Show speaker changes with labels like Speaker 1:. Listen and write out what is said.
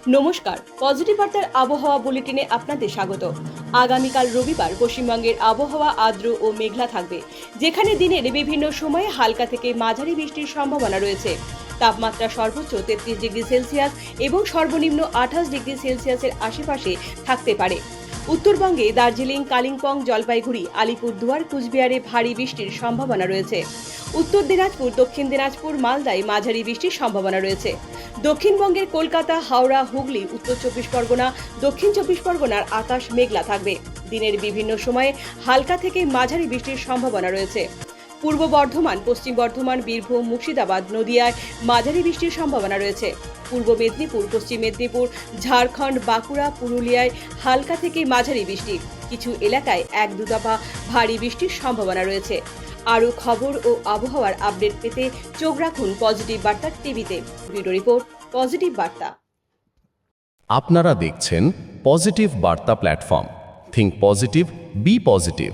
Speaker 1: নমস্কার, পজিটিভ বার্তার আবহাওয়া বুলেটিনে আপনাদের স্বাগত। আগামীকাল রবিবার পশ্চিমবঙ্গের আবহাওয়া আর্দ্র ও মেঘলা থাকবে, যেখানে দিনের বিভিন্ন সময়ে হালকা থেকে মাঝারি বৃষ্টির সম্ভাবনা রয়েছে। তাপমাত্রা সর্বোচ্চ 33 ডিগ্রি সেলসিয়াস এবং সর্বনিম্ন 28 ডিগ্রি সেলসিয়াসের আশেপাশে থাকতে পারে। উত্তরবঙ্গে দার্জিলিং, কালিম্পং, জলপাইগুড়ি, আলিপুরদুয়ার, কুচবিহারে ভারী বৃষ্টির সম্ভাবনা রয়েছে। উত্তর দিনাজপুর, দক্ষিণ দিনাজপুর, মালদায় মাঝারি বৃষ্টির সম্ভাবনা রয়েছে। দক্ষিণবঙ্গের কলকাতা, হাওড়া, হুগলি, উত্তর চব্বিশ পরগনা, দক্ষিণ চব্বিশ পরগনার আকাশ মেঘলা থাকবে। দিনের বিভিন্ন সময়ে হালকা থেকে মাঝারি বৃষ্টির সম্ভাবনা রয়েছে। পূর্ব বর্ধমান, পশ্চিম বর্ধমান, বীরভূম, মুর্শিদাবাদ, নদিয়ায় মাঝারি বৃষ্টির সম্ভাবনা রয়েছে। পূর্ব মেদিনীপুর, পশ্চিম মেদিনীপুর, ঝাড়খণ্ড, বাঁকুড়া, পুরুলিয়ায় হালকা থেকে মাঝারি বৃষ্টি। কিছু এলাকায় 1-2 দফা ভারী বৃষ্টির সম্ভাবনা রয়েছে। আরও খবর ও আবহাওয়ার আপডেট পেতে চোখ রাখুন পজিটিভ বার্তা টিভিতে। ব্যুরো রিপোর্ট, পজিটিভ বার্তা।
Speaker 2: আপনারা দেখছেন পজিটিভ বার্তা platform. Think positive, be positive.